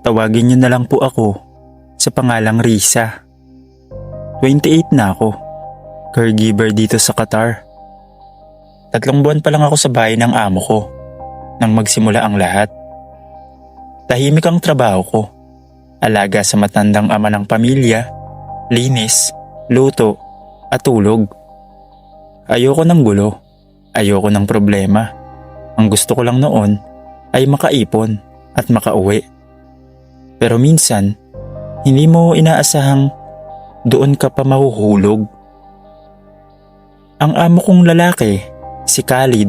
Tawagin niyo na lang po ako sa pangalang Risa. 28 na ako. Caregiver dito sa Qatar. 3 buwan pa lang ako sa bahay ng amo ko nang magsimula ang lahat. Tahimik ang trabaho ko. Alaga sa matandang ama ng pamilya, linis, luto, at tulog. Ayoko ng gulo. Ayoko ng problema. Ang gusto ko lang noon ay makaipon at makauwi. Pero minsan, hindi mo inaasahang doon ka pa mahuhulog. Ang amo kong lalaki, si Khalid,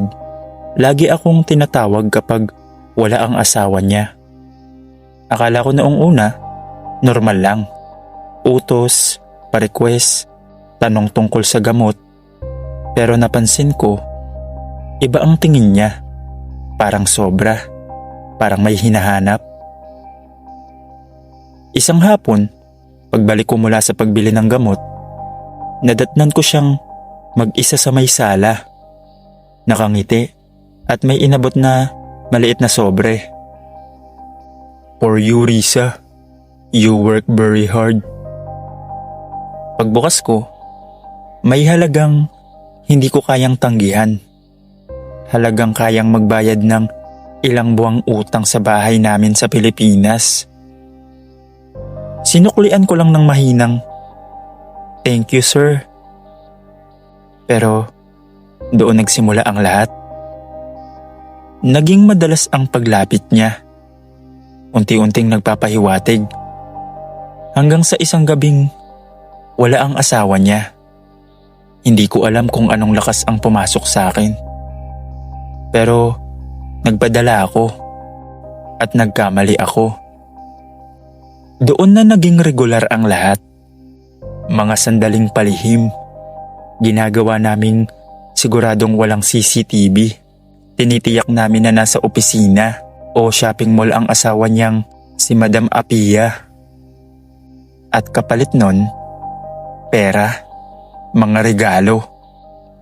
lagi akong tinatawag kapag wala ang asawa niya. Akala ko noong una, normal lang. Utos, pa-request, tanong tungkol sa gamot. Pero napansin ko, iba ang tingin niya. Parang sobra, parang may hinahanap. Isang hapon, pagbalik ko mula sa pagbili ng gamot, nadatnan ko siyang mag-isa sa may sala. Nakangiti at may inabot na maliit na sobre. For you, Risa. You work very hard. Pagbukas ko, may halagang hindi ko kayang tanggihan. Halagang kayang magbayad ng ilang buwang utang sa bahay namin sa Pilipinas. Sinuklian ko lang ng mahinang, "Thank you, sir." Pero doon nagsimula ang lahat. Naging madalas ang paglapit niya. Unti-unting nagpapahiwatig. Hanggang sa isang gabing wala ang asawa niya. Hindi ko alam kung anong lakas ang pumasok sa akin. Pero nagpadala ako at nagkamali ako. Doon na naging regular ang lahat. Mga sandaling palihim. Ginagawa naming siguradong walang CCTV. Tinitiyak namin na nasa opisina o shopping mall ang asawa niyang si Madam Apia. At kapalit nun, pera, mga regalo,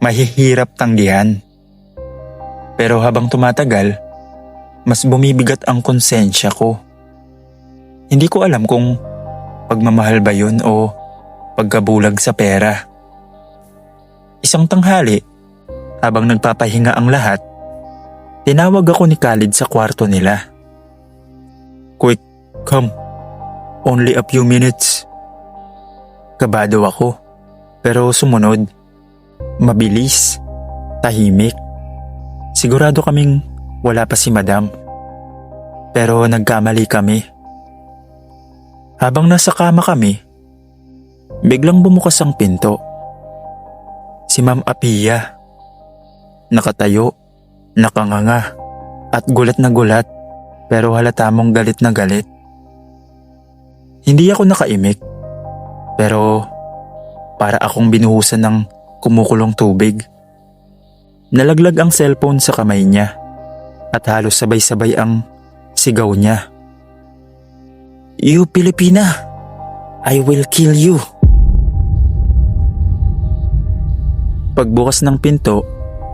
mahihirap tanggihan. Pero habang tumatagal, mas bumibigat ang konsensya ko. Hindi ko alam kung pagmamahal ba yun o pagkabulag sa pera. Isang tanghali, habang nagpapahinga ang lahat, tinawag ako ni Khalid sa kwarto nila. "Quick, come. Only a few minutes." Kabado ako, pero sumunod. Mabilis, tahimik. Sigurado kaming wala pa si Madam. Pero nagkamali kami. Habang nasa kama kami, biglang bumukas ang pinto. Si Ma'am Apia. Nakatayo, nakanganga, at gulat na gulat, pero halata mong galit na galit. Hindi ako nakaimik, pero para akong binuhusan ng kumukulong tubig. Nalaglag ang cellphone sa kamay niya at halos sabay-sabay ang sigaw niya. "You Pilipina, I will kill you." Pagbukas ng pinto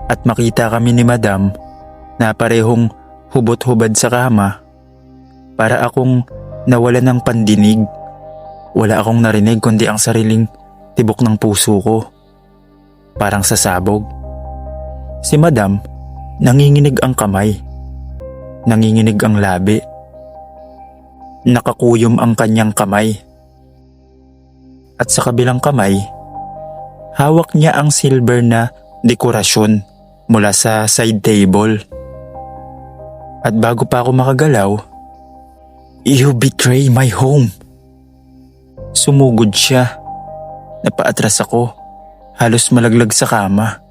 at makita kami ni Madam na parehong hubot-hubad sa kama, para akong nawalan ng pandinig. Wala akong narinig kundi ang sariling tibok ng puso ko. Parang sasabog. Si Madam, nanginginig ang kamay. Nanginginig ang labi. Nakakuyom ang kanyang kamay. At sa kabilang kamay, hawak niya ang silver na dekorasyon mula sa side table. At bago pa ako makagalaw, "You betray my home." Sumugod siya. Napaatras ako, halos malaglag sa kama.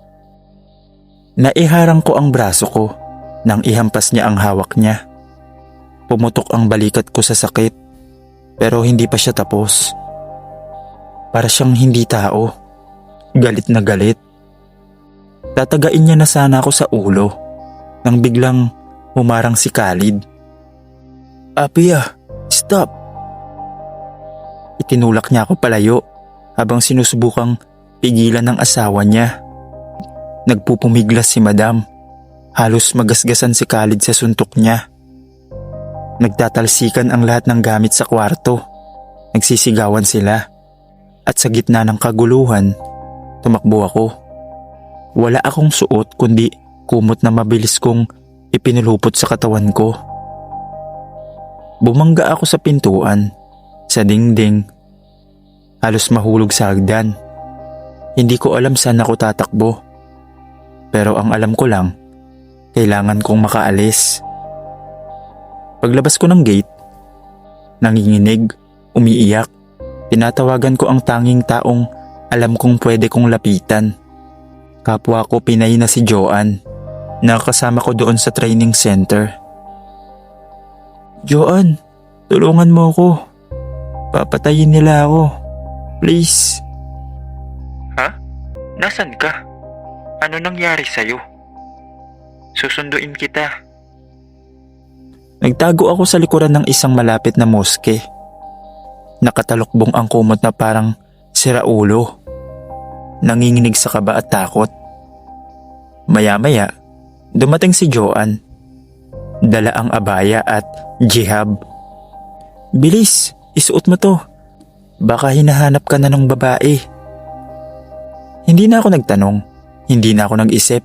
Naiharang ko ang braso ko nang ihampas niya ang hawak niya. Pumutok ang balikat ko sa sakit, pero hindi pa siya tapos. Para siyang hindi tao, galit na galit. Tatagain niya na sana ako sa ulo nang biglang humarang si Khalid. "Apia, stop!" Itinulak niya ako palayo habang sinusubukang pigilan ng asawa niya. Nagpupumiglas si Madam. Halos magasgasan si Khalid sa suntok niya. Nagtatalsikan ang lahat ng gamit sa kwarto. Nagsisigawan sila. At sa gitna ng kaguluhan, tumakbo ako. Wala akong suot kundi kumot na mabilis kong ipinulupot sa katawan ko. Bumangga ako sa pintuan, sa dingding. Halos mahulog sa hagdan. Hindi ko alam saan ako tatakbo. Pero ang alam ko lang, kailangan kong makaalis. Paglabas ko ng gate, nanginginig, umiiyak. Tinatawagan ko ang tanging taong alam kong pwede kong lapitan. Kapwa ko Pinay na si Joanne, na kasama ko doon sa training center. Joanne, tulungan mo ako. Papatayin nila ako. Please. Ha? Nasaan ka? Ano nangyari sa'yo? Susunduin kita. Nagtago ako sa likuran ng isang malapit na moske. Nakatalokbong ang kumot na parang siraulo. Nanginginig sa kaba at takot. Maya-maya, dumating si Joanne. Dala ang abaya at jihab. Bilis, isuot mo to. Baka hinahanap ka na ng babae. Hindi na ako nagtanong. Hindi na ako nag-isip.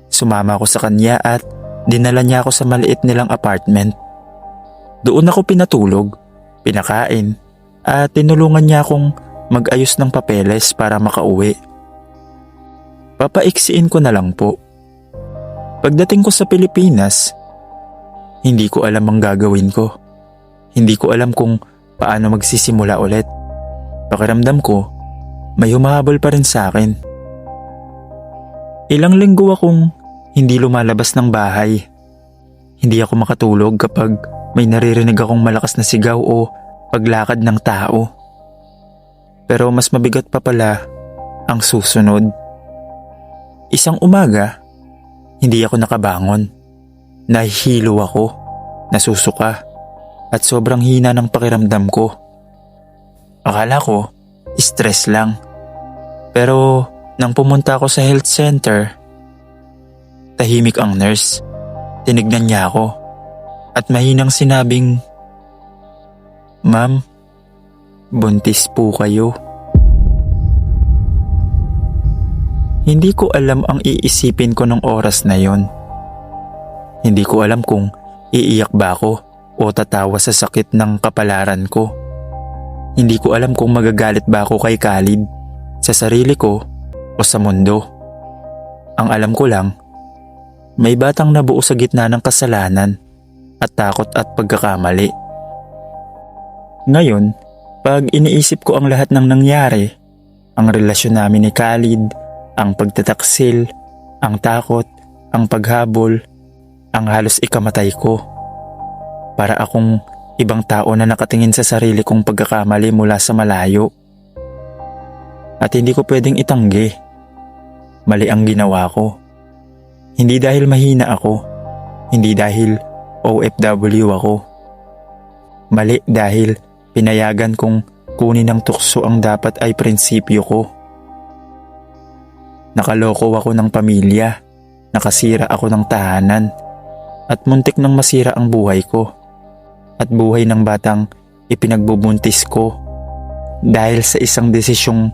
Sumama ako sa kanya at dinala niya ako sa maliit nilang apartment. Doon ako pinatulog, pinakain, at tinulungan niya akong mag-ayos ng papeles para makauwi. Papaiksiin ko na lang po. Pagdating ko sa Pilipinas, hindi ko alam ang gagawin ko. Hindi ko alam kung paano magsisimula ulit. Pakiramdam ko, may humahabol pa rin sa akin. Ilang linggo akong hindi lumalabas ng bahay. Hindi ako makatulog kapag may naririnig akong malakas na sigaw o paglakad ng tao. Pero mas mabigat pa pala ang susunod. Isang umaga, hindi ako nakabangon. Nahihilo ako, nasusuka, at sobrang hina ng pakiramdam ko. Akala ko, stress lang. Pero nang pumunta ako sa health center, tahimik ang nurse. Tinignan niya ako at mahinang sinabing, "Ma'am, buntis po kayo." Hindi ko alam ang iisipin ko nung oras na yon. Hindi ko alam kung iiyak ba ako o tatawa sa sakit ng kapalaran ko. Hindi ko alam kung magagalit ba ako kay Khalid, sa sarili ko o sa mundo. Ang alam ko lang, may batang nabuo sa gitna ng kasalanan at takot at pagkakamali. Ngayon, pag iniisip ko ang lahat ng nangyari, ang relasyon namin ni Khalid, ang pagtataksil, ang takot, ang paghabol, ang halos ikamatay ko. Para akong ibang tao na nakatingin sa sarili kong pagkakamali mula sa malayo. At hindi ko pwedeng itanggi. Mali ang ginawa ko. Hindi dahil mahina ako. Hindi dahil OFW ako. Mali dahil pinayagan kong kunin ng tukso ang dapat ay prinsipyo ko. Nakaloko ako ng pamilya. Nakasira ako ng tahanan. At muntik nang masira ang buhay ko. At buhay ng batang ipinagbubuntis ko. Dahil sa isang desisyong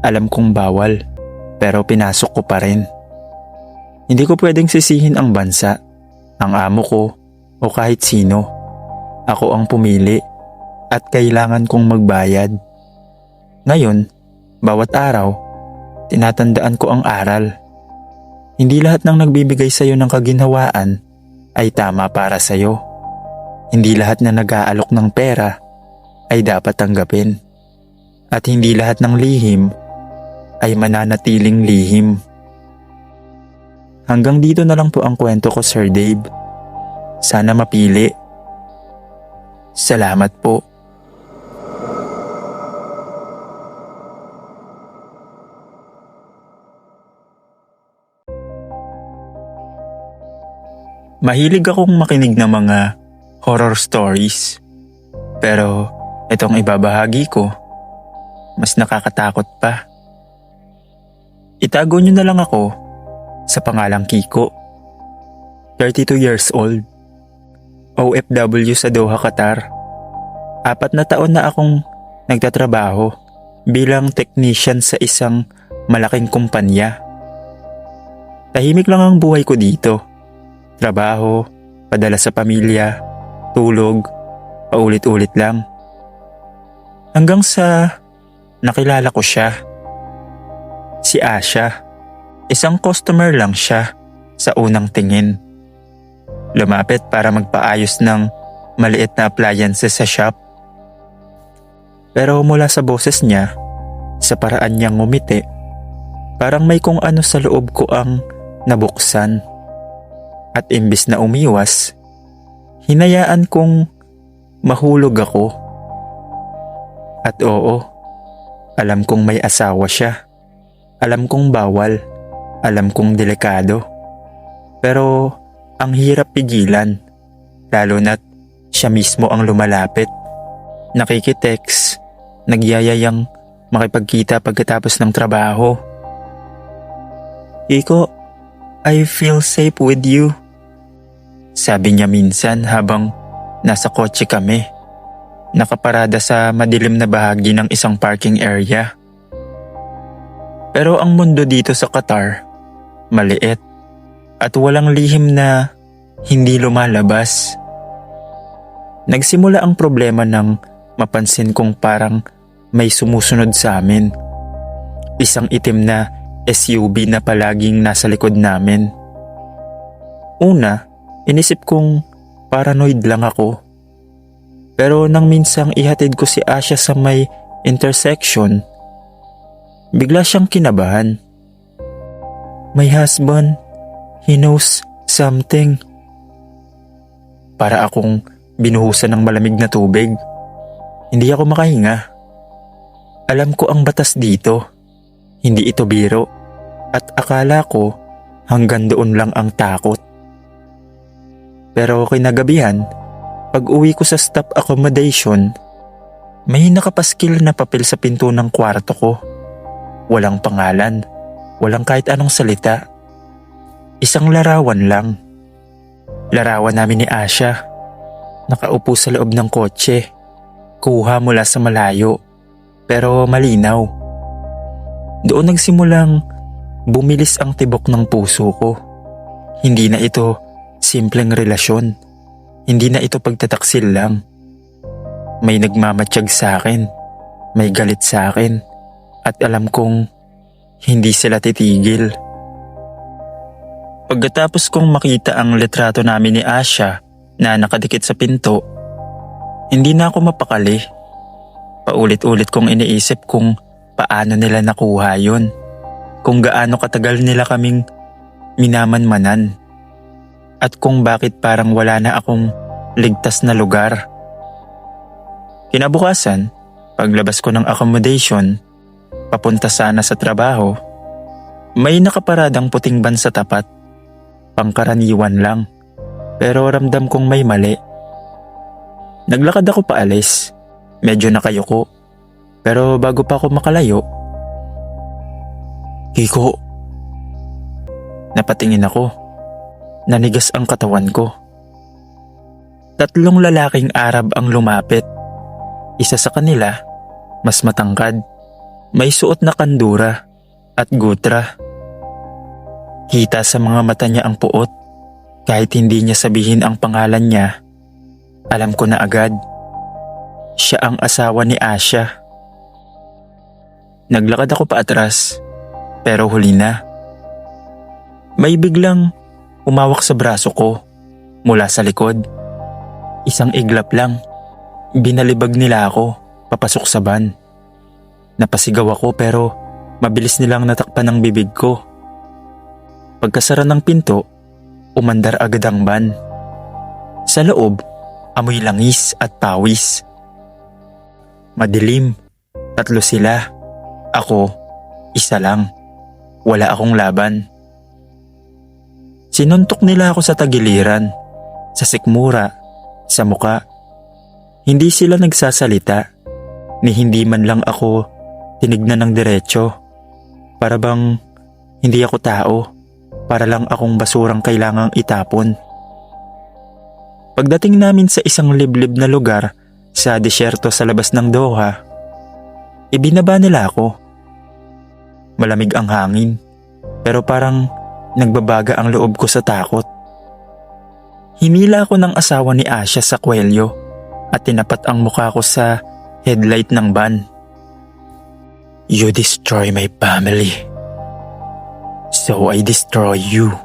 alam kong bawal, pero pinasok ko pa rin. Hindi ko pwedeng sisihin ang bansa, ang amo ko, o kahit sino. Ako ang pumili at kailangan kong magbayad. Ngayon, bawat araw, tinatandaan ko ang aral. Hindi lahat ng nagbibigay sa'yo ng kaginhawaan ay tama para sa'yo. Hindi lahat na nag-aalok ng pera ay dapat tanggapin. At hindi lahat ng lihim ay mananatiling lihim. Hanggang dito na lang po ang kwento ko, Sir Dave. Sana mapili. Salamat po. Mahilig akong makinig ng mga horror stories. Pero itong ibabahagi ko, mas nakakatakot pa. Itago niyo na lang ako sa pangalang Kiko. 32 years old. OFW sa Doha, Qatar. 4 na taon na akong nagtatrabaho bilang technician sa isang malaking kumpanya. Tahimik lang ang buhay ko dito. Trabaho, padala sa pamilya, tulog, paulit-ulit lang. Hanggang sa nakilala ko siya. Si Asha. Isang customer lang siya sa unang tingin. Lumapit para magpaayos ng maliit na appliances sa shop. Pero mula sa boses niya, sa paraan niyang ngumiti, parang may kung ano sa loob ko ang nabuksan. At imbis na umiwas, hinayaan kong mahulog ako. At oo, alam kong may asawa siya. Alam kong bawal. Alam kong delikado. Pero ang hirap pigilan, lalo na't siya mismo ang lumalapit. Nakikitext, nagyayayang makipagkita pagkatapos ng trabaho. Kiko, I feel safe with you. Sabi niya minsan habang nasa kotse kami. Nakaparada sa madilim na bahagi ng isang parking area. Pero ang mundo dito sa Qatar, maliit at walang lihim na hindi lumalabas. Nagsimula ang problema nang mapansin kong parang may sumusunod sa amin. Isang itim na SUV na palaging nasa likod namin. Una, inisip kong paranoid lang ako. Pero nang minsang ihatid ko si Asha sa may intersection, bigla siyang kinabahan. My husband, he knows something. Para akong binuhusan ng malamig na tubig. Hindi ako makahinga. Alam ko ang batas dito. Hindi ito biro. At akala ko hanggang doon lang ang takot. Pero kinagabihan, pag uwi ko sa staff accommodation, may nakapaskil na papel sa pinto ng kwarto ko. Walang pangalan, walang kahit anong salita. Isang larawan lang. Larawan namin ni Asha. Nakaupo sa loob ng kotse. Kuha mula sa malayo, pero malinaw. Doon nagsimulang bumilis ang tibok ng puso ko. Hindi na ito simpleng relasyon. Hindi na ito pagtataksil lang. May nagmamatsyag sa akin. May galit sa akin. At alam kong hindi sila titigil. Pagkatapos kong makita ang litrato namin ni Asha na nakadikit sa pinto, hindi na ako mapakali. Paulit-ulit kong iniisip kung paano nila nakuha yun. Kung gaano katagal nila kaming minamanmanan. At kung bakit parang wala na akong ligtas na lugar. Kinabukasan, paglabas ko ng accommodation, papunta sana sa trabaho, may nakaparadang puting van sa tapat. Pangkaraniwan lang, pero ramdam kong may mali. Naglakad ako paalis, medyo nakayuko, pero bago pa ako makalayo, Kiko, napatingin ako. Nanigas ang katawan ko. 3 lalaking Arab ang lumapit. Isa sa kanila, mas matangkad, may suot na kandura at gutra. Kita sa mga mata niya ang puot. Kahit hindi niya sabihin ang pangalan niya, alam ko na agad. Siya ang asawa ni Asha. Naglakad ako paatras, pero huli na. May biglang umawak sa braso ko mula sa likod. Isang iglap lang. Binalibag nila ako papasok sa van. Napasigaw ako pero mabilis nilang natakpan ang bibig ko. Pagkasara ng pinto, umandar agad ang van. Sa loob, amoy langis at pawis. Madilim. 3 sila. Ako, isa lang. Wala akong laban. Sinuntok nila ako sa tagiliran, sa sikmura, sa muka. Hindi sila nagsasalita, ni hindi man lang ako tinignan ng diretso. Para bang hindi ako tao, para lang akong basurang kailangang itapon. Pagdating namin sa isang liblib na lugar sa disyerto sa labas ng Doha, ibinaba nila ako. Malamig ang hangin, pero parang nagbabaga ang loob ko sa takot. Hinila ako ng asawa ni Asha sa kwelyo at tinapat ang mukha ko sa headlight ng van. "You destroy my family, so I destroy you."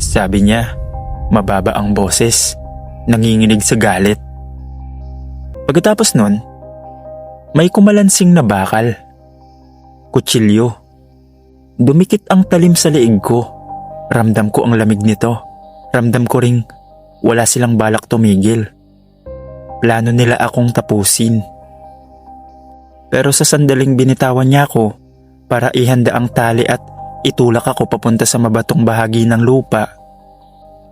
Sabi niya, mababa ang boses, nanginginig sa galit. Pagkatapos nun, may kumalansing na bakal. Kutsilyo. Dumikit ang talim sa leeg ko. Ramdam ko ang lamig nito. Ramdam ko ring wala silang balak tumigil. Plano nila akong tapusin. Pero sa sandaling binitawan niya ako para ihanda ang tali at itulak ako papunta sa mabatong bahagi ng lupa,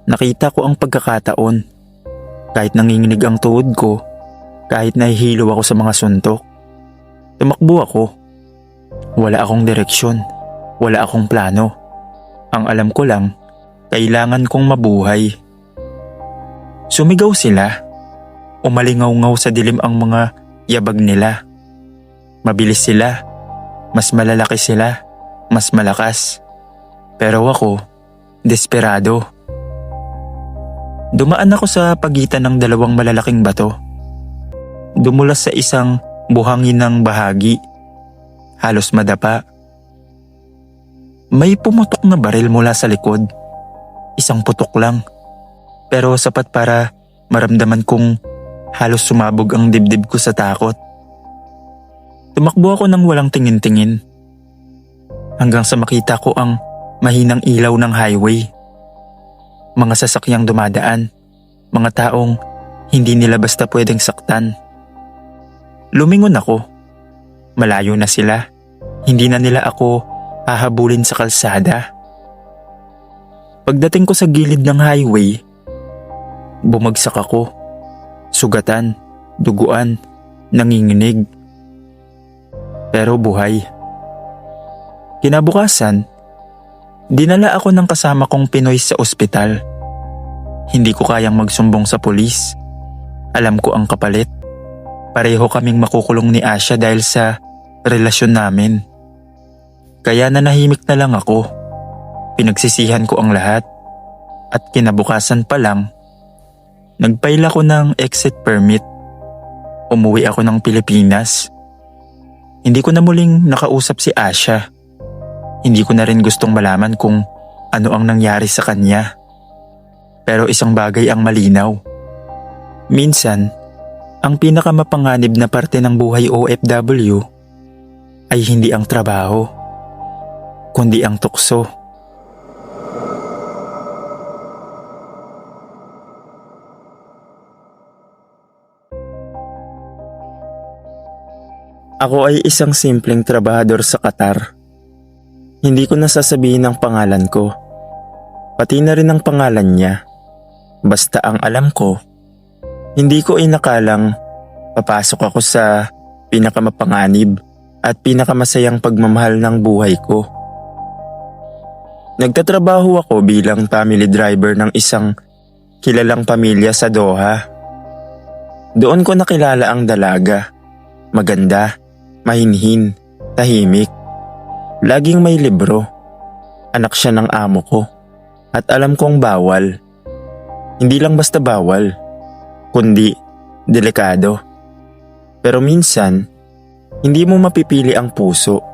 nakita ko ang pagkakataon. Kahit nanginginig ang tuhod ko, kahit nahihilo ako sa mga suntok, tumakbo ako. Wala akong direksyon, wala akong plano. Ang alam ko lang, kailangan kong mabuhay. Sumigaw sila. Umalingaw-ngaw sa dilim ang mga yabag nila. Mabilis sila, mas malalaki sila, mas malakas. Pero ako, desperado. Dumaan ako sa pagitan ng dalawang malalaking bato. Dumulas sa isang buhangin ng bahagi. Halos madapa. May pumutok na baril mula sa likod. Isang putok lang. Pero sapat para maramdaman kong halos sumabog ang dibdib ko sa takot. Tumakbo ako nang walang tingin-tingin. Hanggang sa makita ko ang mahinang ilaw ng highway. Mga sasakyang dumadaan. Mga taong hindi nila basta pwedeng saktan. Lumingon ako. Malayo na sila. Hindi na nila ako hahabulin sa kalsada. Pagdating ko sa gilid ng highway, bumagsak ako. Sugatan, duguan, nanginginig. Pero buhay. Kinabukasan, dinala ako ng kasama kong Pinoy sa ospital. Hindi ko kayang magsumbong sa pulis. Alam ko ang kapalit. Pareho kaming makukulong ni Asha dahil sa relasyon namin. Kaya nanahimik na lang ako. Pinagsisihan ko ang lahat. At kinabukasan pa lang, nag-file ako ng exit permit. Umuwi ako ng Pilipinas. Hindi ko na muling nakausap si Asha. Hindi ko na rin gustong malaman kung ano ang nangyari sa kanya. Pero isang bagay ang malinaw. Minsan, ang pinakamapanganib na parte ng buhay OFW ay hindi ang trabaho, kundi ang tukso. Ako ay isang simpleng trabahador sa Qatar. Hindi ko nasasabihin ang pangalan ko, pati na rin ang pangalan niya. Basta ang alam ko, hindi ko inakalang papasok ako sa pinakamapanganib at pinakamasayang pagmamahal ng buhay ko. Nagtatrabaho ako bilang family driver ng isang kilalang pamilya sa Doha. Doon ko nakilala ang dalaga. Maganda, mahinhin, tahimik. Laging may libro. Anak siya ng amo ko. At alam kong bawal. Hindi lang basta bawal, kundi delikado. Pero minsan, hindi mo mapipili ang puso.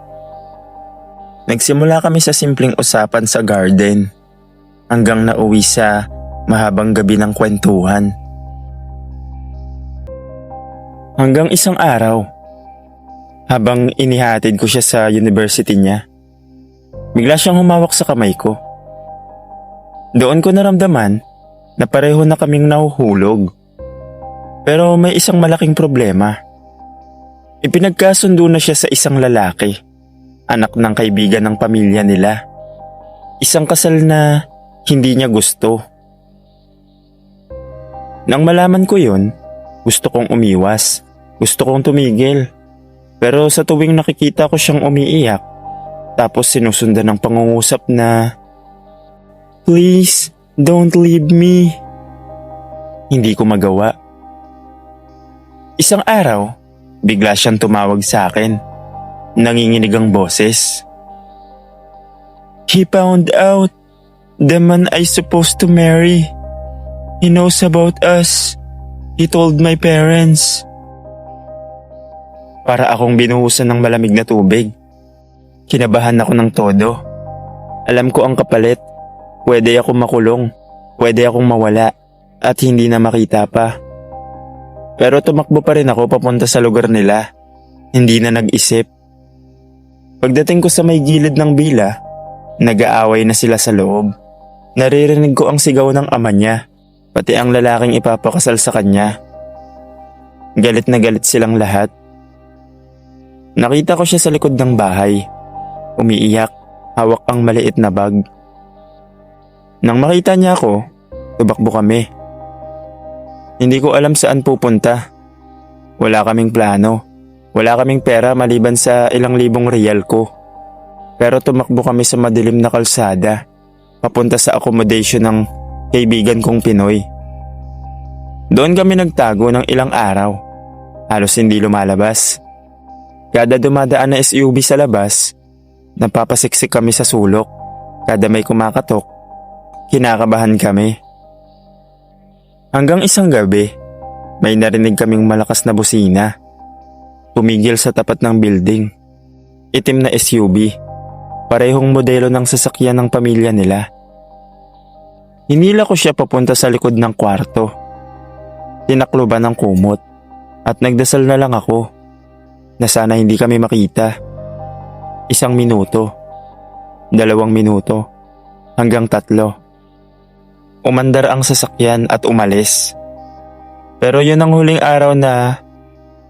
Nagsimula kami sa simpleng usapan sa garden, hanggang nauwi sa mahabang gabi ng kwentuhan. Hanggang isang araw, habang inihatid ko siya sa university niya, bigla siyang humawak sa kamay ko. Doon ko naramdaman na pareho na kaming nahuhulog. Pero may isang malaking problema. Ipinagkasundo na siya sa isang lalaki, anak ng kaibigan ng pamilya nila. Isang kasal na hindi niya gusto. Nang malaman ko yun, gusto kong umiwas. Gusto kong tumigil. Pero sa tuwing nakikita ko siyang umiiyak, tapos sinusundan ng pangungusap na, "Please, Don't leave me. Hindi ko magawa. Isang araw, bigla siyang tumawag sa akin. Nanginginig ang boses. He found out the man I supposed to marry. He knows about us. He told my parents. Para akong binuhusan ng malamig na tubig. Kinabahan ako ng todo. Alam ko ang kapalit. Pwede akong makulong. Pwede akong mawala. At hindi na makita pa. Pero tumakbo pa rin ako papunta sa lugar nila. Hindi na nag-isip. Pagdating ko sa may gilid ng bila, nag-aaway na sila sa loob. Naririnig ko ang sigaw ng ama niya, pati ang lalaking ipapakasal sa kanya. Galit na galit silang lahat. Nakita ko siya sa likod ng bahay. Umiiyak, hawak ang maliit na bag. Nang makita niya ako, tumakbo kami. Hindi ko alam saan pupunta. Wala kaming plano. Wala kaming pera maliban sa ilang libong riyal ko. Pero tumakbo kami sa madilim na kalsada, papunta sa accommodation ng kaibigan kong Pinoy. Doon kami nagtago ng ilang araw. Halos hindi lumalabas. Kada dumadaan na SUV sa labas, napapasiksik kami sa sulok. Kada may kumakatok, kinakabahan kami. Hanggang isang gabi, may narinig kaming malakas na busina. Tumigil sa tapat ng building. Itim na SUV. Parehong modelo ng sasakyan ng pamilya nila. Hinila ko siya papunta sa likod ng kwarto. Tinakloban ng kumot. At nagdasal na lang ako na sana hindi kami makita. 1 minuto. 2 minuto. Hanggang 3. Umandar ang sasakyan at umalis. Pero yun ang huling araw na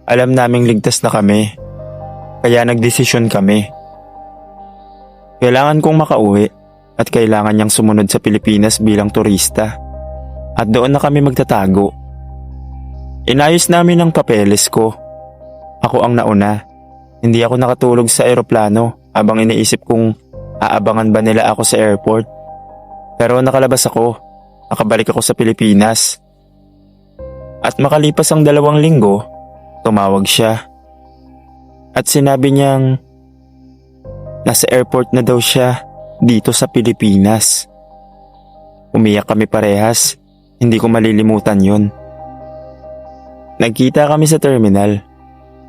alam naming ligtas na kami. Kaya nagdesisyon kami. Kailangan kong makauwi at kailangan niyang sumunod sa Pilipinas bilang turista. At doon na kami magtatago. Inayos namin ang papeles ko. Ako ang nauna. Hindi ako nakatulog sa eroplano habang iniisip kong aabangan ba nila ako sa airport. Pero nakalabas ako. Nakabalik ako sa Pilipinas. At makalipas ang 2 linggo, tumawag siya. At sinabi niyang nasa airport na daw siya dito sa Pilipinas. Umiyak kami parehas. Hindi ko malilimutan yun. Nagkita kami sa terminal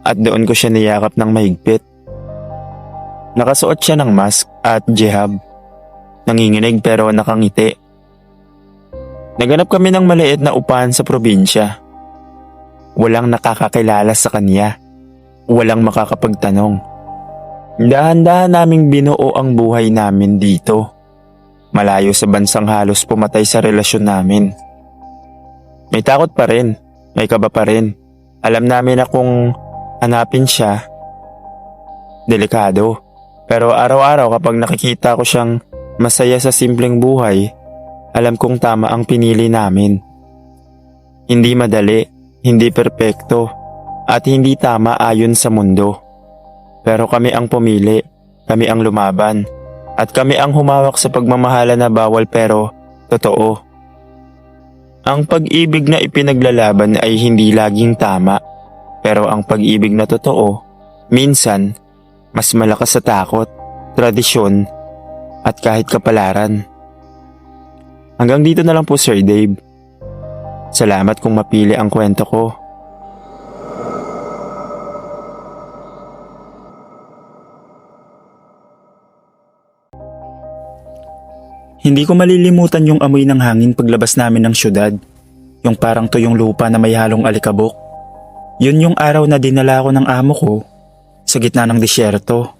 at doon ko siya niyakap ng mahigpit. Nakasuot siya ng mask at jihab. Nanginginig pero nakangiti. Naganap kami ng maliit na upahan sa probinsya. Walang nakakakilala sa kanya. Walang makakapagtanong. Dahan-dahan naming binuo ang buhay namin dito. Malayo sa bansang halos pumatay sa relasyon namin. May takot pa rin. May kaba pa rin. Alam namin na kung hanapin siya, delikado. Pero araw-araw kapag nakikita ko siyang masaya sa simpleng buhay, alam kong tama ang pinili namin. Hindi madali, hindi perpekto, at hindi tama ayon sa mundo. Pero kami ang pumili, kami ang lumaban, at kami ang humawak sa pagmamahala na bawal pero totoo. Ang pag-ibig na ipinaglalaban ay hindi laging tama, pero ang pag-ibig na totoo, minsan, mas malakas sa takot, tradisyon, at kahit kapalaran. Hanggang dito na lang po Sir Dave. Salamat kung mapili ang kwento ko. Hindi ko malilimutan yung amoy ng hangin paglabas namin ng syudad. Yung parang tuyong lupa na may halong alikabok. Yun yung araw na dinala ko ng amo ko sa gitna ng disyerto.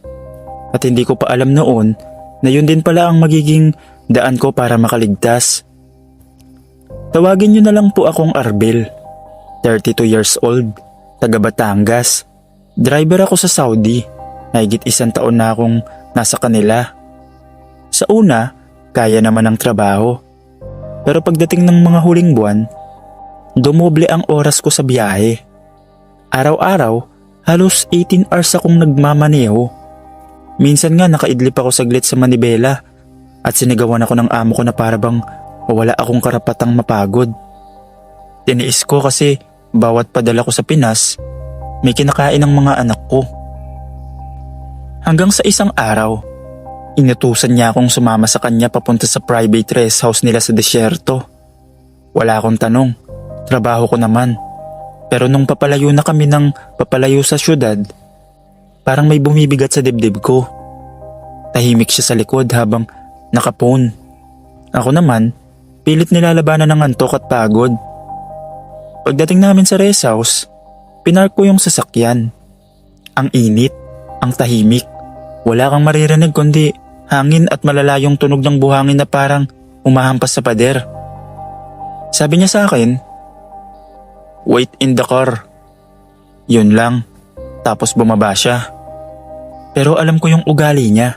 At hindi ko pa alam noon na yun din pala ang magiging daan ko para makaligtas. Tawagin niyo na lang po akong Arbel. 32 years old, taga Batangas. Driver ako sa Saudi. Mahigit 1 taon na akong nasa kanila. Sa una, kaya naman ang trabaho. Pero pagdating ng mga huling buwan, dumoble ang oras ko sa biyahe. Araw-araw, halos 18 hours akong nagmamaneho. Minsan nga nakaidlip ako saglit sa manibela at sinigawan ako ng amo ko na parabang o wala akong karapatang mapagod. Tiniis ko kasi bawat padala ko sa Pinas, may kinakain ng mga anak ko. Hanggang sa isang araw, inutusan niya akong sumama sa kanya papunta sa private rest house nila sa desyerto. Wala akong tanong, trabaho ko naman. Pero nung papalayo na kami ng papalayo sa syudad, parang may bumibigat sa dibdib ko. Tahimik siya sa likod habang nakapon. Ako naman, pilit nilalabanan ng antok at pagod. Pagdating namin sa rest house, pinark ko yung sasakyan. Ang init, ang tahimik. Wala kang maririnig kundi hangin at malalayong tunog ng buhangin na parang umahampas sa pader. Sabi niya sa akin, "Wait in the car." Yun lang, tapos bumaba siya. Pero alam ko yung ugali niya.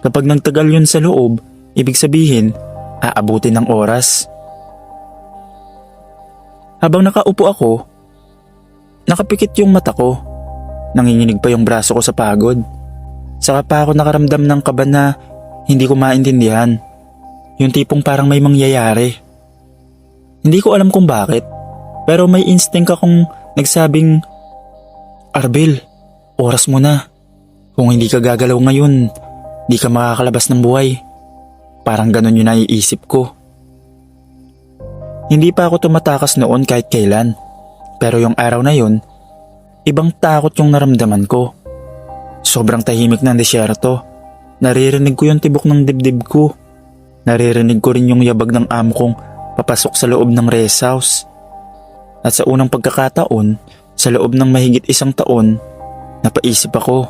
Kapag nagtagal yun sa loob, ibig sabihin, aabutin ng oras. Habang nakaupo ako, nakapikit yung mata ko. Nanginginig pa yung braso ko sa pagod. Saka pa ako nakaramdam ng kaba na hindi ko maintindihan. Yung tipong parang may mangyayari. Hindi ko alam kung bakit, pero may instinct akong nagsabing, "Arbel, oras mo na. Kung hindi ka gagalaw ngayon, di ka makakalabas ng buhay." Parang ganun yung naiisip ko. Hindi pa ako tumatakas noon kahit kailan. Pero yung araw na yun, ibang takot yung naramdaman ko. Sobrang tahimik ng desyerto. Naririnig ko yung tibok ng dibdib ko. Naririnig ko rin yung yabag ng amo kong papasok sa loob ng rest house. At sa unang pagkakataon, sa loob ng mahigit isang taon, napaisip ako.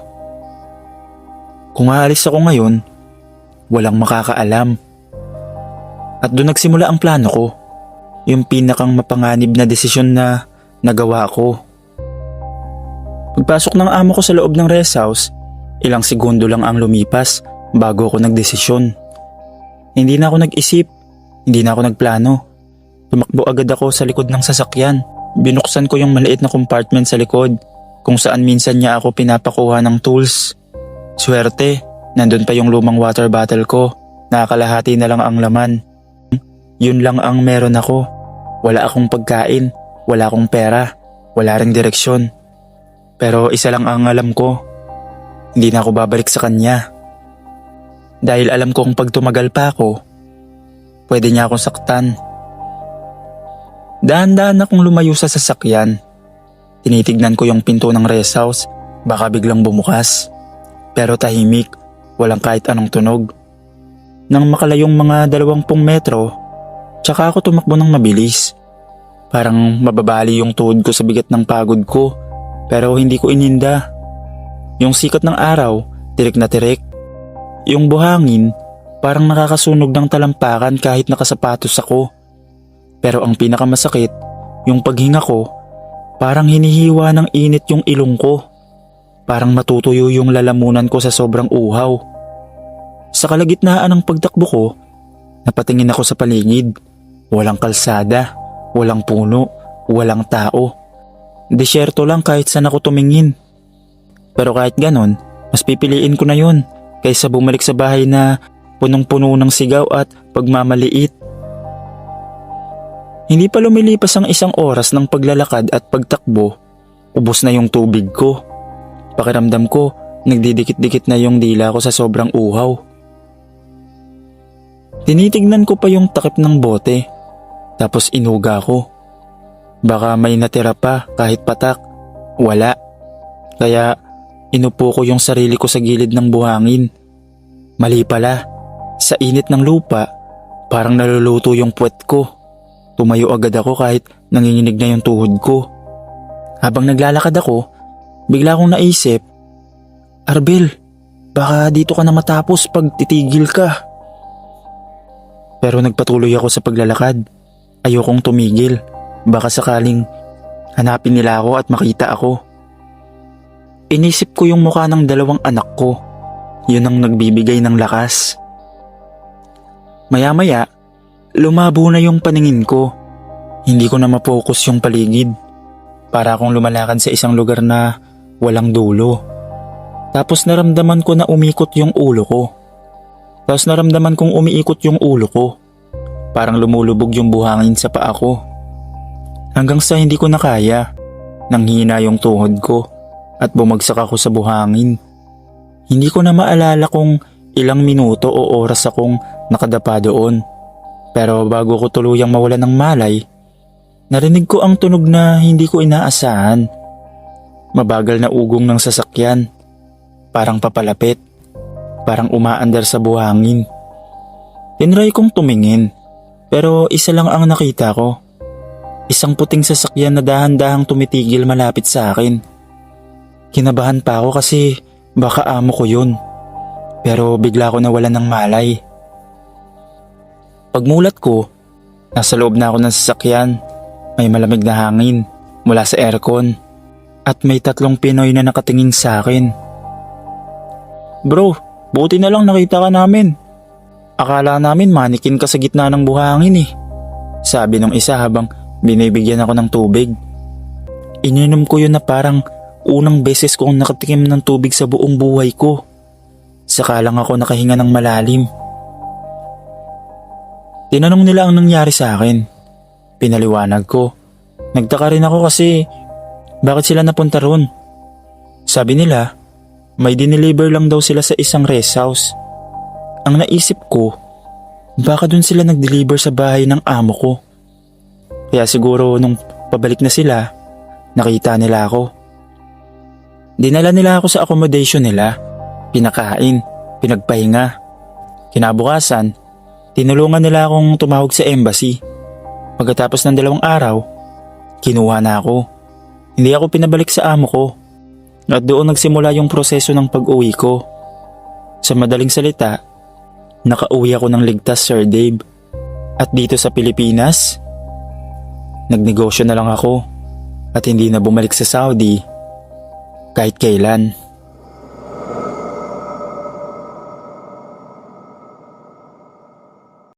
Kung aalis ako ngayon, walang makakaalam. At doon nagsimula ang plano ko. Yung pinakang mapanganib na desisyon na nagawa ko. Pagpasok ng amo ko sa loob ng rest house, ilang segundo lang ang lumipas bago ako nagdesisyon. Hindi na ako nag-isip, hindi na ako nagplano. Tumakbo agad ako sa likod ng sasakyan. Binuksan ko yung maliit na compartment sa likod kung saan minsan niya ako pinapakuha ng tools. Swerte, nandun pa yung lumang water bottle ko. Nakakalahati na lang ang laman. Yun lang ang meron ako. Wala akong pagkain, wala akong pera, wala ring direksyon. Pero isa lang ang alam ko, hindi na ako babalik sa kanya. Dahil alam ko kung pag tumagal pa ako, pwede niya akong saktan. Dahan-dahan akong lumayo sa sasakyan. Tinitignan ko yung pinto ng rest house, baka biglang bumukas. Pero tahimik, walang kahit anong tunog. Nang makalayong mga 20 metro, tsaka ako tumakbo ng mabilis. Parang mababali yung tuhod ko sa bigat ng pagod ko, pero hindi ko ininda. Yung sikat ng araw, tirik na tirik. Yung buhangin, parang nakakasunog ng talampakan kahit nakasapatos ako. Pero ang pinakamasakit, yung paghinga ko, parang hinihiwa ng init yung ilong ko. Parang matutuyo yung lalamunan ko sa sobrang uhaw. Sa kalagitnaan ng pagtakbo ko, napatingin ako sa paligid. Walang kalsada, walang puno, walang tao. Desyerto lang kahit saan ako tumingin. Pero kahit ganon, mas pipiliin ko na yun kaysa bumalik sa bahay na punong-puno ng sigaw at pagmamaliit. Hindi pa lumilipas ang isang oras ng paglalakad at pagtakbo, ubos na yung tubig ko. Pakiramdam ko, nagdidikit-dikit na yung dila ko sa sobrang uhaw. Tinitignan ko pa yung takip ng bote, tapos inuga ko. Baka may natira pa kahit patak. Wala. Kaya inupo ko yung sarili ko sa gilid ng buhangin. Mali pala. Sa init ng lupa, parang naluluto yung puwet ko. Tumayo agad ako kahit nanginginig na yung tuhod ko. Habang naglalakad ako, bigla akong naisip, "Arbel, baka dito ka na matapos pag titigil ka." Pero nagpatuloy ako sa paglalakad. Ayokong tumigil. Baka sakaling hanapin nila ako at makita ako. Inisip ko yung mukha ng 2 anak ko. Yun ang nagbibigay ng lakas. Maya-maya, lumabo na yung paningin ko. Hindi ko na mapokus yung paligid. Para akong lumalakad sa isang lugar na walang dulo. Tapos naramdaman ko na umikot yung ulo ko. Parang lumulubog yung buhangin sa paa ko. Hanggang sa hindi ko na kaya. Nanghina yung tuhod ko at bumagsak ako sa buhangin. Hindi ko na maalala kung ilang minuto o oras akong nakadapa doon. Pero bago ko tuluyang mawalan ng malay, narinig ko ang tunog na hindi ko inaasahan. Mabagal na ugong ng sasakyan. Parang papalapit. Parang umaandar sa buhangin. Tinry kong tumingin, pero isa lang ang nakita ko. Isang puting sasakyan na dahan-dahang tumitigil malapit sa akin. Kinabahan pa ako kasi baka amo ko yun. Pero bigla ko nawalan ng malay. Pagmulat ko, nasa loob na ako ng sasakyan. May malamig na hangin mula sa aircon. At may 3 Pinoy na nakatingin sa akin. Bro, buti na lang nakita ka namin. Akala namin manikin ka sa gitna ng buhangin eh. Sabi ng isa habang binibigyan ako ng tubig. Ininom ko yun na parang unang beses kong nakatikim ng tubig sa buong buhay ko. Saka lang ako nakahinga ng malalim. Tinanong nila ang nangyari sa akin. Pinaliwanag ko. Nagtaka rin ako kasi bakit sila napunta ron. Sabi nila, may dineliver lang daw sila sa isang rest house. Ang naisip ko, baka dun sila nag-deliver sa bahay ng amo ko. Kaya siguro nung pabalik na sila, nakita nila ako. Dinala nila ako sa accommodation nila, pinakain, pinagpahinga. Kinabukasan, tinulungan nila akong tumawag sa embassy. Pagkatapos ng 2 araw, kinuha na ako. Hindi ako pinabalik sa amo ko. At doon nagsimula yung proseso ng pag-uwi ko. Sa madaling salita, nakauwi ako ng ligtas, Sir Dave. At dito sa Pilipinas, nagnegosyo na lang ako at hindi na bumalik sa Saudi kahit kailan.